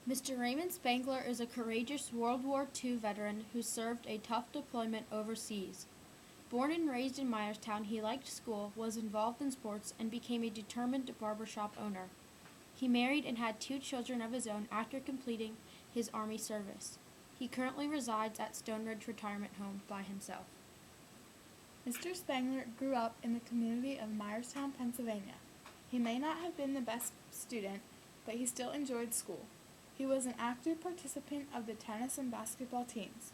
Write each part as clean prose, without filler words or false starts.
Mr. Raymond Spangler is a courageous World War II veteran who served a tough deployment overseas. Born and raised in Myerstown, he liked school, was involved in sports, and became a determined barbershop owner. He married and had 2 children of his own after completing his Army service. He currently resides at Stone Ridge Retirement Home by himself. Mr. Spangler grew up in the community of Myerstown, Pennsylvania. He may not have been the best student, but he still enjoyed school. He was an active participant of the tennis and basketball teams.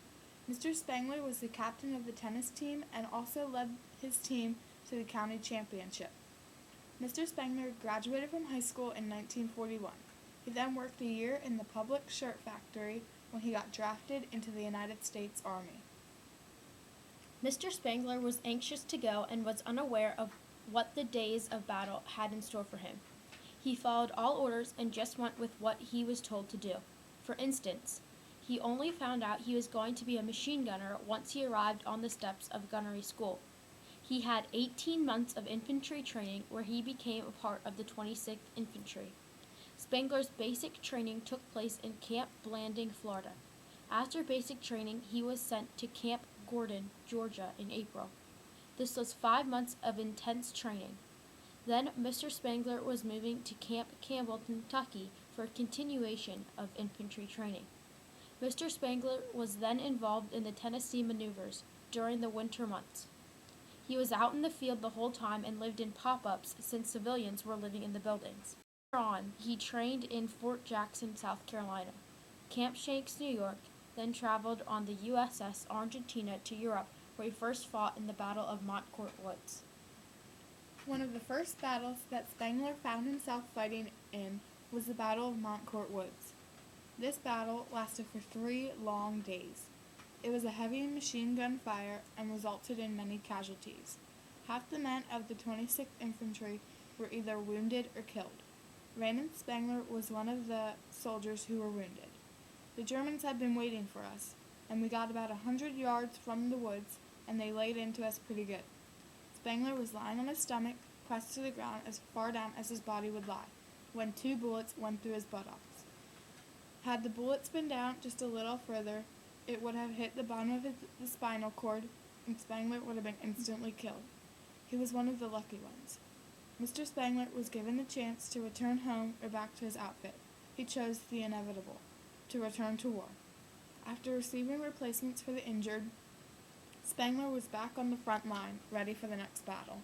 Mr. Spangler was the captain of the tennis team and also led his team to the county championship. Mr. Spangler graduated from high school in 1941. He then worked a year in the public shirt factory when he got drafted into the United States Army. Mr. Spangler was anxious to go and was unaware of what the days of battle had in store for him. He followed all orders and just went with what he was told to do. For instance, he only found out he was going to be a machine gunner once he arrived on the steps of gunnery school. He had 18 months of infantry training where he became a part of the 26th Infantry. Spangler's basic training took place in Camp Blanding, Florida. After basic training, he was sent to Camp Gordon, Georgia in April. This was 5 months of intense training. Then Mr. Spangler was moving to Camp Campbell, Kentucky for a continuation of infantry training. Mr. Spangler was then involved in the Tennessee maneuvers during the winter months. He was out in the field the whole time and lived in pop-ups since civilians were living in the buildings. Later on, he trained in Fort Jackson, South Carolina, Camp Shanks, New York, then traveled on the USS Argentina to Europe, where he first fought in the Battle of Montcourt Woods. One of the first battles that Spangler found himself fighting in was the Battle of Montcourt Woods. This battle lasted for 3 long days. It was a heavy machine gun fire and resulted in many casualties. Half the men of the 26th Infantry were either wounded or killed. Raymond Spangler was one of the soldiers who were wounded. The Germans had been waiting for us, and we got about 100 yards from the woods, and they laid into us pretty good. Spangler was lying on his stomach, pressed to the ground as far down as his body would lie, when 2 bullets went through his buttocks. Had the bullets been down just a little further, it would have hit the bottom of the spinal cord, and Spangler would have been instantly killed. He was one of the lucky ones. Mr. Spangler was given the chance to return home or back to his outfit. He chose the inevitable, to return to war. After receiving replacements for the injured, Spangler was back on the front line, ready for the next battle.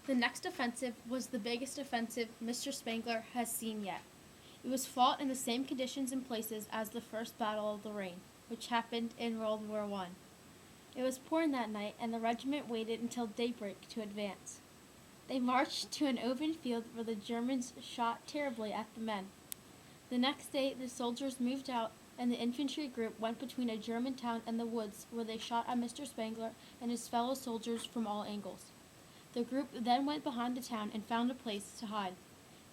The next offensive was the biggest offensive Mr. Spangler has seen yet. It was fought in the same conditions and places as the First Battle of Lorraine, which happened in World War I. It was pouring that night, and the regiment waited until daybreak to advance. They marched to an open field where the Germans shot terribly at the men. The next day, the soldiers moved out, and the infantry group went between a German town and the woods where they shot at Mr. Spangler and his fellow soldiers from all angles. The group then went behind the town and found a place to hide.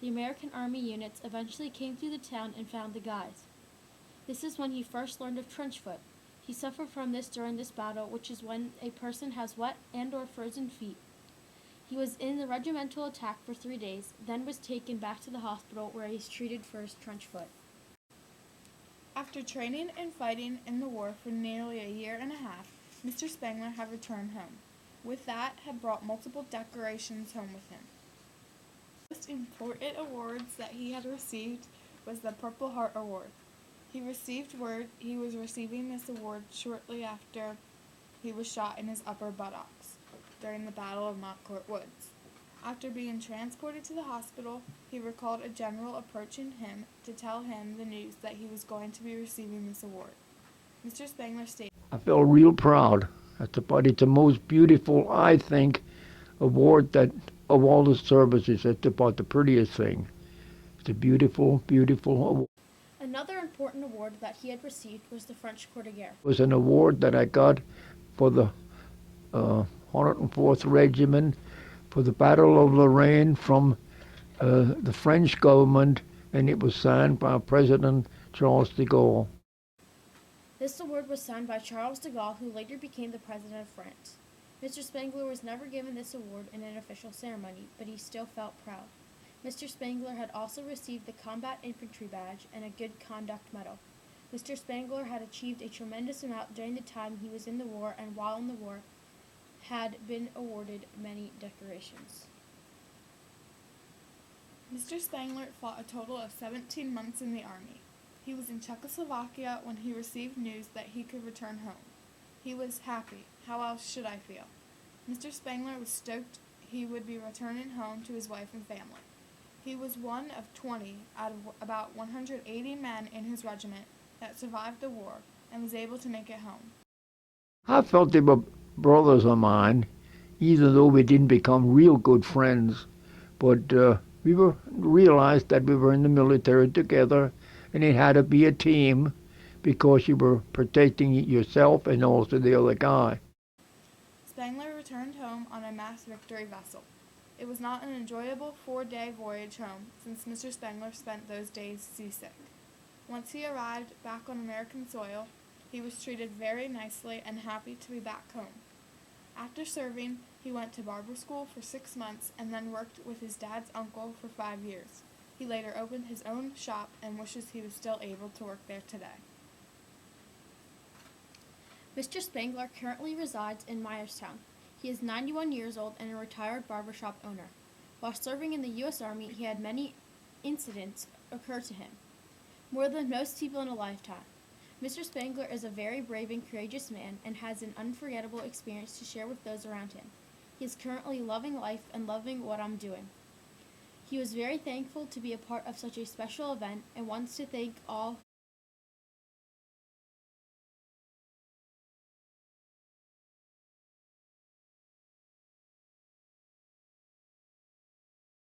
The American Army units eventually came through the town and found the guys. This is when he first learned of trench foot. He suffered from this during this battle, which is when a person has wet and/or frozen feet. He was in the regimental attack for 3 days, then was taken back to the hospital where he was treated for his trench foot. After training and fighting in the war for nearly a year and a half, Mr. Spangler had returned home. With that, had brought multiple decorations home with him. The most important awards that he had received was the Purple Heart Award. He received word he was receiving this award shortly after he was shot in his upper buttocks during the Battle of Montcourt Woods. After being transported to the hospital, he recalled a general approaching him to tell him the news that he was going to be receiving this award. Mr. Spangler stated, I felt real proud. It's the most beautiful, I think, award that of all the services. It's about the prettiest thing. It's a beautiful, beautiful award. Another important award that he had received was the French Croix de Guerre. It was an award that I got for the 104th Regiment for the Battle of Lorraine from the French government, and it was signed by President Charles de Gaulle. This award was signed by Charles de Gaulle, who later became the President of France. Mr. Spangler was never given this award in an official ceremony, but he still felt proud. Mr. Spangler had also received the Combat Infantry Badge and a Good Conduct Medal. Mr. Spangler had achieved a tremendous amount during the time he was in the war, and while in the war had been awarded many decorations. Mr. Spangler fought a total of 17 months in the Army. He was in Czechoslovakia when he received news that he could return home. He was happy. How else should I feel? Mr. Spangler was stoked he would be returning home to his wife and family. He was one of 20 out of about 180 men in his regiment that survived the war and was able to make it home. I felt they were brothers of mine, even though we didn't become real good friends. But we realized that we were in the military together, and it had to be a team because you were protecting yourself and also the other guy. Spangler returned home on a mass victory vessel. It was not an enjoyable 4-day voyage home, since Mr. Spangler spent those days seasick. Once he arrived back on American soil, he was treated very nicely and happy to be back home. After serving, he went to barber school for 6 months and then worked with his dad's uncle for 5 years. He later opened his own shop and wishes he was still able to work there today. Mr. Spangler currently resides in Myerstown. He is 91 years old and a retired barbershop owner. While serving in the U.S. Army, he had many incidents occur to him, more than most people in a lifetime. Mr. Spangler is a very brave and courageous man and has an unforgettable experience to share with those around him. He is currently loving life and loving what I'm doing. He was very thankful to be a part of such a special event and wants to thank all